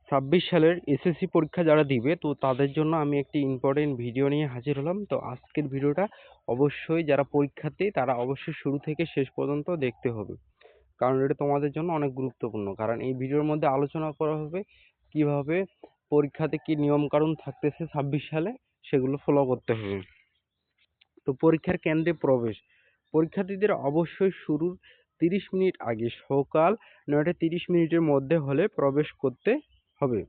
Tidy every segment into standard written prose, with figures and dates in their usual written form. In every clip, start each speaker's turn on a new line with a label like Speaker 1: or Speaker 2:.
Speaker 1: 26 সালের এসএসসি পরীক্ষা যারা দিবে তো তাদের জন্য আমি একটি ইম্পর্টেন্ট ভিডিও নিয়ে হাজির হলাম। তো আজকের ভিডিওটা অবশ্যই যারা পরীক্ষার্থী তারা অবশ্যই শুরু থেকে শেষ পর্যন্ত দেখতে হবে, কারণ এটা তোমাদের জন্য অনেক গুরুত্বপূর্ণ। কারণ এই ভিডিওর মধ্যে আলোচনা করা হবে কিভাবে পরীক্ষাতে কি নিয়ম কানুন থাকতেছে 26 সালে, সেগুলো ফলো করতে হবে। তো পরীক্ষার কেন্দ্রে প্রবেশ, পরীক্ষার্থীদের অবশ্যই শুরুর 30 মিনিট আগে সকাল 9টা 30 মিনিটের মধ্যে হলে প্রবেশ করতে হবে।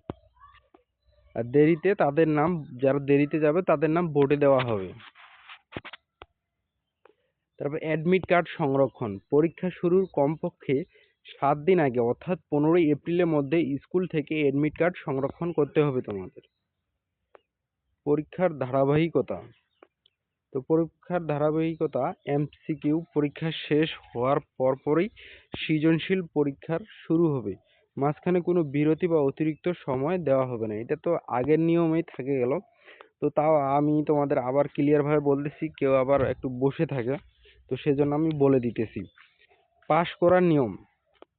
Speaker 1: আর দেরিতে তাদের নাম, যারা দেরিতে যাবে তাদের নাম বোর্ডে দেওয়া হবে। তারপর অ্যাডমিট কার্ড সংরক্ষণ, পরীক্ষা শুরুর কমপক্ষে 7 দিন আগে অর্থাৎ 15ই এপ্রিলের মধ্যে স্কুল থেকে অ্যাডমিট কার্ড সংরক্ষণ করতে হবে তোমাদের। পরীক্ষার ধারাবাহিকতা, তো পরীক্ষার ধারাবাহিকতা এমসিকিউ পরীক্ষা শেষ হওয়ার পরপরই সৃজনশীল পরীক্ষার শুরু হবে, মাঝখানে কোনো বিরতি বা অতিরিক্ত সময় দেওয়া হবে না। এটা তো আগের নিয়মেই থেকে গেল, তো তাও আমি তোমাদের আবার ক্লিয়ার ভাবে বলতেছি, কেউ আবার একটু বসে থাকে, তো সেজন্য আমি বলে দিতেছি। পাশ করার নিয়ম,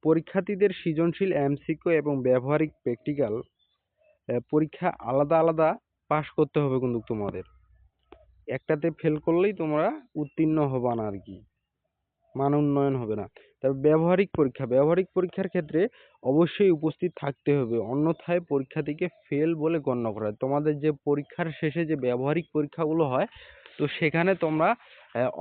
Speaker 1: পরীক্ষার্থীদের সৃজনশীল এমসিকিউ এবং ব্যবহারিক প্র্যাকটিক্যাল পরীক্ষা আলাদা আলাদা পাশ করতে হবে, কিন্তু তোমাদের একটাতে ফেল করলেই তোমরা উত্তীর্ণ হবা না আর কি, মান উন্নয়ন হবে না। তারপর ব্যবহারিক পরীক্ষা, ব্যবহারিক পরীক্ষার ক্ষেত্রে অবশ্যই উপস্থিত থাকতে হবে, অন্যথায় পরীক্ষাটিকে ফেল বলে গণ্য করা হয়। তোমাদের যে পরীক্ষার শেষে যে ব্যবহারিক পরীক্ষাগুলো হয়, তো সেখানে তোমরা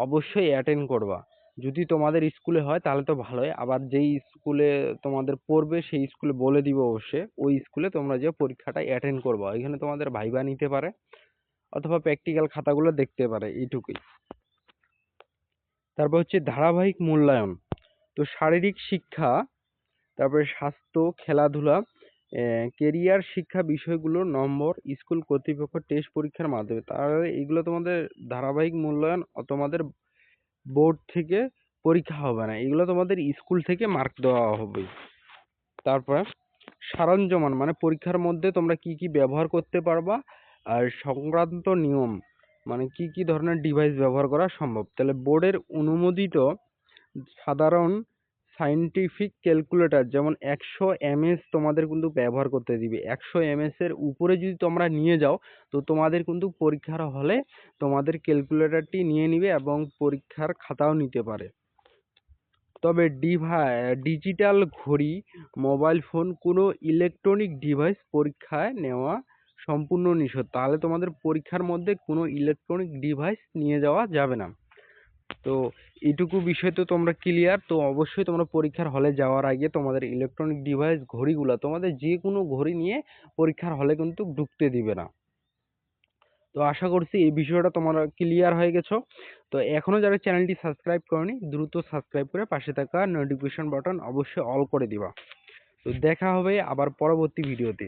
Speaker 1: অবশ্যই অ্যাটেন্ড করবা। যদি তোমাদের স্কুলে হয় তাহলে তো ভালোই, আবার যেই স্কুলে তোমাদের পড়বে সেই স্কুলে বলে দিব অবশ্যই, ওই স্কুলে তোমরা যে পরীক্ষাটা অ্যাটেন্ড করবা, এখানে তোমাদের ভাইবা নিতে পারে অথবা প্র্যাকটিক্যাল খাতাগুলো দেখতে পারে, এইটুকুই। তারপর হচ্ছে ধারাবাহিক মূল্যায়ন, তো শারীরিক শিক্ষা, তারপরে স্বাস্থ্য, খেলাধুলা, কেরিয়ার শিক্ষা বিষয়গুলোর নম্বর স্কুল কর্তৃপক্ষ টেস্ট পরীক্ষার মাধ্যমে, তাহলে এগুলো তোমাদের ধারাবাহিক মূল্যায়ন তোমাদের বোর্ড থেকে পরীক্ষা হবে না, এগুলো তোমাদের স্কুল থেকে মার্ক দেওয়া হবে। তারপর সরঞ্জাম, মানে পরীক্ষার মধ্যে তোমরা কি কি ব্যবহার করতে পারবা আর সংক্রান্ত নিয়ম, মানে কি কি ধরনের ডিভাইস ব্যবহার করা সম্ভব। তাহলে বোর্ডের অনুমোদিত সাধারণ সায়েন্টিফিক ক্যালকুলেটর যেমন 100 ms তোমাদের কিন্তু ব্যবহার করতে দিবে। 100 ms এর উপরে যদি তোমরা নিয়ে যাও তো তোমাদের কিন্তু পরীক্ষার হলে তোমাদের ক্যালকুলেটরটি নিয়ে নিবে এবং পরীক্ষার খাতাও নিতে পারে। তবে ডিজিটাল ঘড়ি, মোবাইল ফোন, কোনো ইলেকট্রনিক ডিভাইস পরীক্ষায় নেওয়া সম্পূর্ণ নিষেধ। তাহলে তোমাদের পরীক্ষার মধ্যে কোনো ইলেকট্রনিক ডিভাইস নিয়ে যাওয়া যাবে না। তো এইটুকু বিষয় তো তোমরা ক্লিয়ার। তো অবশ্যই তোমরা পরীক্ষার হলে যাওয়ার আগে তোমাদের ইলেকট্রনিক ডিভাইস ঘড়িগুলো, তোমাদের যে কোনো ঘড়ি নিয়ে পরীক্ষার হলে কিন্তু ঢুকতে দিবে না। তো আশা করছি এই বিষয়টা তোমরা ক্লিয়ার হয়ে গেছো। তো এখনো যারা চ্যানেলটি সাবস্ক্রাইব করনি দ্রুত সাবস্ক্রাইব করে পাশে থাকা নোটিফিকেশন বাটন অবশ্যই অল করে দিবা। তো দেখা হবে আবার পরবর্তী ভিডিওতে।